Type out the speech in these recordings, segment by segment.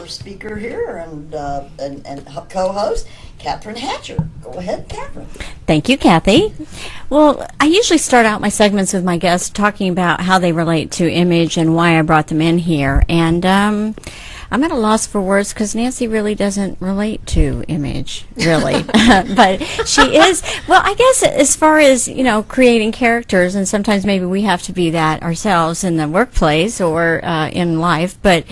our speaker here and co-host, Cathrine Hatcher. Go ahead, Cathrine. Thank you, Kathy. Well, I usually start out my segments with my guests talking about how they relate to image and why I brought them in here. And I'm at a loss for words because Nancy really doesn't relate to image, really. But she is, well, I guess as far as, you know, creating characters, and sometimes maybe we have to be that ourselves in the workplace or in life. But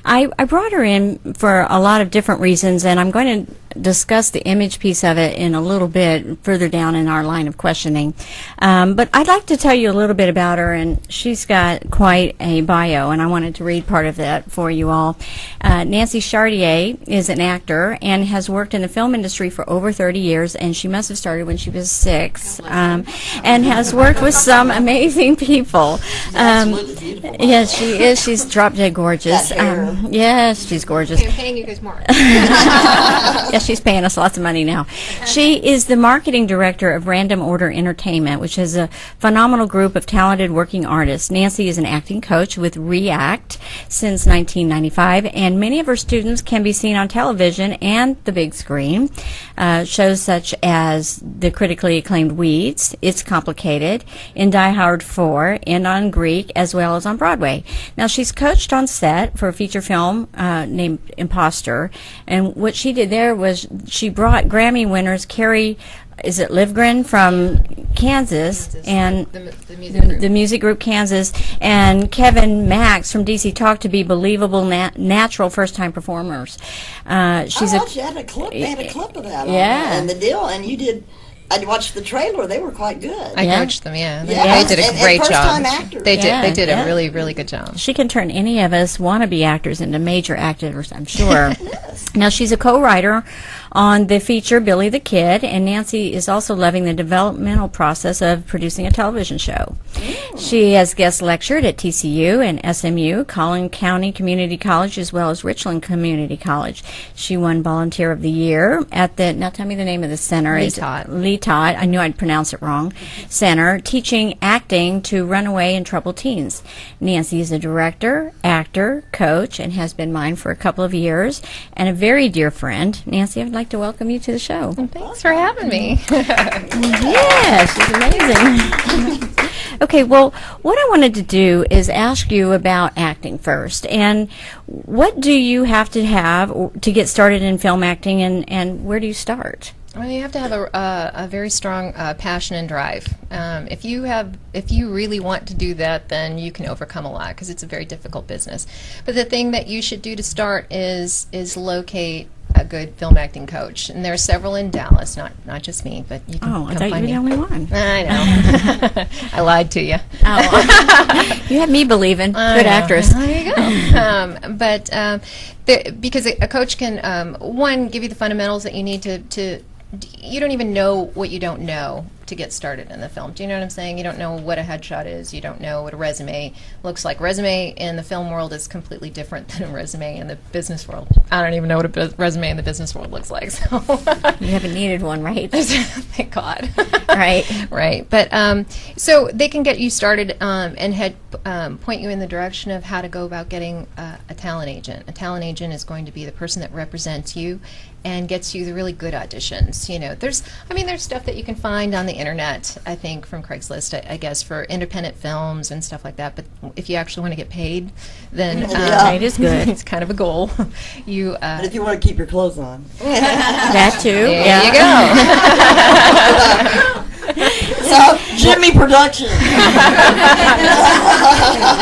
I brought her in for a lot of different reasons, and I'm going to discuss the image piece of it in a little bit further down in our line of questioning. But I'd like to tell you a little bit about her, and she's got quite a bio, and I wanted to read part of that for you all. Nancy Chartier is an actor and has worked in the film industry for over 30 years, and she must have started when she was 6, and has worked with some amazing people. Yes, she is. She's drop-dead gorgeous. Yes, she's gorgeous. Okay, I'm paying you guys more. Yes, she's paying us lots of money now. She is the marketing director of Random Order Entertainment, which is a phenomenal group of talented working artists. Nancy is an acting coach with REACT since 1995, and many of her students can be seen on television and the big screen. Shows such as the critically acclaimed Weeds, It's Complicated, in Die Hard 4, and on Greek, as well as on Broadway. Now, she's coached on set for a feature film named Imposter, and what she did there was she brought Grammy winners Carrie, is it Livgren from Kansas, and the music group Kansas, and Kevin Max from DC Talk to be believable, natural first-time performers. She's she had a clip. They had a clip of that. Yeah, and the deal, and you did. I watched the trailer. They were quite good. I coached them, yeah. Yeah. They did a great job. Actors. They did a really, really good job. She can turn any of us wannabe actors into major actors, I'm sure. Yes. Now, she's a co-writer on the feature Billy the Kid, and Nancy is also loving the developmental process of producing a television show. She has guest lectured at TCU and SMU, Collin County Community College, as well as Richland Community College. She won Volunteer of the Year at the, now tell me the name of the center. Lee Todd, I knew I'd pronounce it wrong, Center, teaching acting to runaway and troubled teens. Nancy is a director, actor, coach, and has been mine for a couple of years, and a very dear friend. Nancy, I'd like to welcome you to the show. Thanks for having me. Yes, she's amazing. Okay, well, what I wanted to do is ask you about acting first. And what do you have to get started in film acting, and where do you start? Well, you have to have a very strong passion and drive. If you really want to do that, then you can overcome a lot, because it's a very difficult business. But the thing that you should do to start is locate a good film acting coach, and there are several in Dallas, not just me, but you can I thought you were the only one. I know. I lied to you. Oh, you had me believing. Good actress. There you go. Because a coach can one, give you the fundamentals that you need to. You don't even know what you don't know to get started in the film. Do you know what I'm saying? You don't know what a headshot is. You don't know what a resume looks like. Resume in the film world is completely different than a resume in the business world. I don't even know what a resume in the business world looks like. So you haven't needed one, right? Thank God. Right. Right. But so they can get you started and point you in the direction of how to go about getting a talent agent. A talent agent is going to be the person that represents you and gets you the really good auditions. You know, there's stuff that you can find on the internet, I think, from Craigslist, I guess, for independent films and stuff like that. But if you actually want to get paid, then it is good. It's kind of a goal. But if you want to keep your clothes on, that too. There you go. So, Jimmy Production.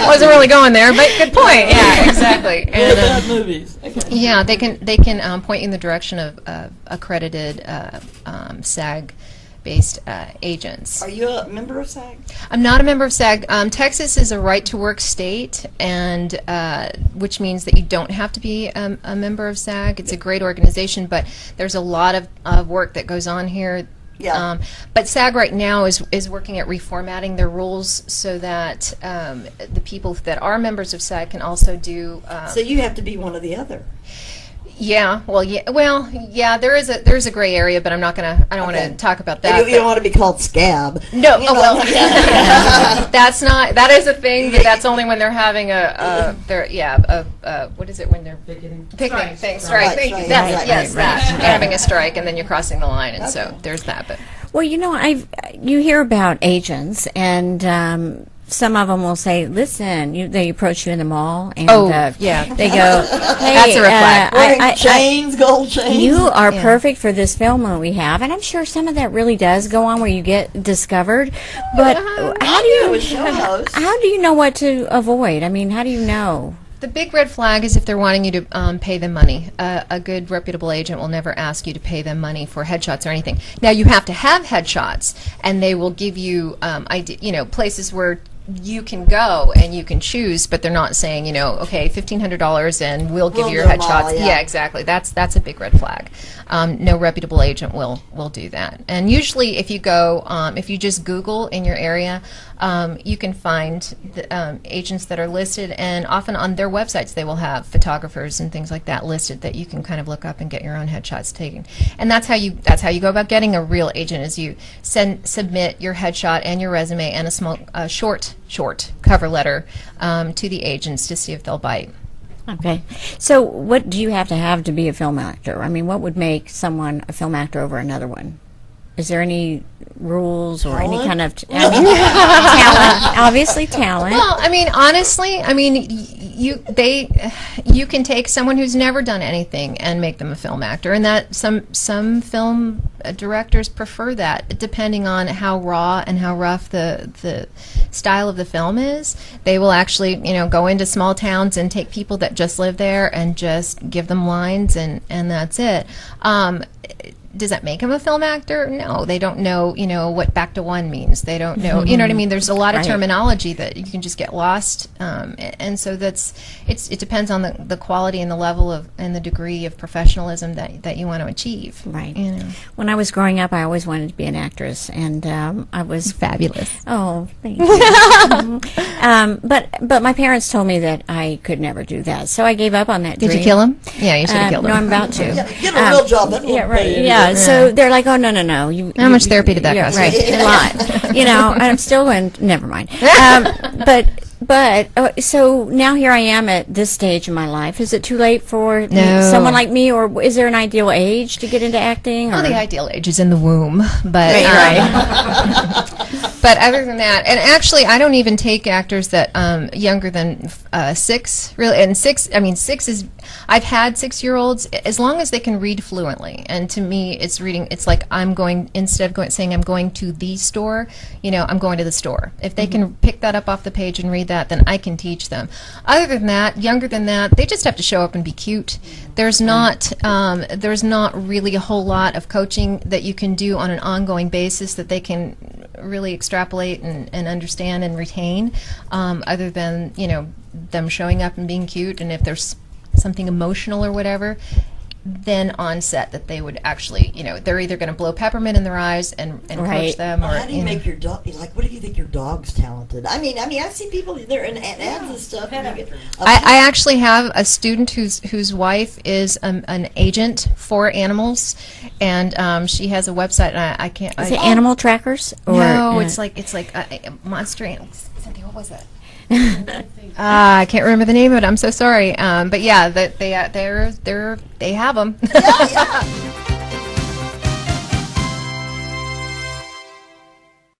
Wasn't really going there, but good point. Yeah, exactly. And movies. Okay. Yeah, they can point you in the direction of accredited SAG-based agents. Are you a member of SAG? I'm not a member of SAG. Texas is a right-to-work state, and which means that you don't have to be a member of SAG. It's a great organization, but there's a lot of work that goes on here. Yeah. But SAG right now is working at reformatting their rules so that the people that are members of SAG can also do. So you have to be one or the other. Yeah, well, yeah. There's a gray area, but I don't want to talk about that. You don't want to be called scab. No, that is a thing, but that's only when they're having what is it when they're picketing thing, strike. Thank you. Yes, they're having a strike, and then you're crossing the line, and so there's that. But well, you hear about agents, and some of them will say, "Listen," they approach you in the mall, and they go, "Hey, that's a red flag. Gold chains. You are perfect for this film that we have," and I'm sure some of that really does go on where you get discovered. But how do you know what to avoid? I mean, how do you know? The big red flag is if they're wanting you to pay them money. A good, reputable agent will never ask you to pay them money for headshots or anything. Now, you have to have headshots, and they will give you, places where you can go and you can choose, but they're not saying, okay, $1,500 and we'll give you your headshots. Yeah, exactly. That's a big red flag. No reputable agent will do that. And usually, if you go, if you just Google in your area, you can find the, agents that are listed, and often on their websites they will have photographers and things like that listed that you can kind of look up and get your own headshots taken. And that's how you go about getting a real agent, is you submit your headshot and your resume and a small short cover letter to the agents to see if they'll bite. Okay. So what do you have to be a film actor? I mean, what would make someone a film actor over another one? Is there any rules or any kind of talent? Obviously talent. Well, I mean, honestly, you can take someone who's never done anything and make them a film actor, and that some film directors prefer that, depending on how raw and how rough the style of the film is. They will actually, go into small towns and take people that just live there and just give them lines, and that's it. Does that make them a film actor? No, they don't know, what back to one means. They don't know, you know what I mean? There's a lot of terminology that you can just get lost, and so it depends on the quality and the level of and the degree of professionalism that you want to achieve. Right. When I was growing up, I always wanted to be an actress, and I was fabulous. Oh, thank you. But my parents told me that I could never do that, so I gave up on that dream. Did you kill him? Yeah, you should have killed him. No, I'm about to. Get a real job. Yeah. So they're like, "Oh, no. How much therapy did that cost? Right, a lot. I'm still going. Never mind. But so now here I am at this stage in my life. Is it too late for someone like me, or is there an ideal age to get into acting? Well, the ideal age is in the womb, but but other than that, and actually, I don't even take actors that younger than 6. Really, and 6. I mean, 6 is. I've had 6-year-olds as long as they can read fluently, and to me, it's reading. It's like I'm going instead of saying I'm going to the store. I'm going to the store. If they can pick that up off the page and read that, then I can teach them. Other than that, younger than that, they just have to show up and be cute. There's not really a whole lot of coaching that you can do on an ongoing basis that they can really extrapolate and understand and retain, other than them showing up and being cute. And if there's something emotional or whatever, then on set that they would actually, they're either going to blow peppermint in their eyes and coach them, or how do you make your dog? Like, what do you think your dog's talented? I mean, I see people there in ads and stuff. I actually have a student whose wife is an agent for animals, and she has a website. And I can't. Is it Animal Trackers? Or, no, it's like Monster Animals. Cynthia, what was that? I can't remember the name of it. I'm so sorry. But yeah, they have them. Yeah.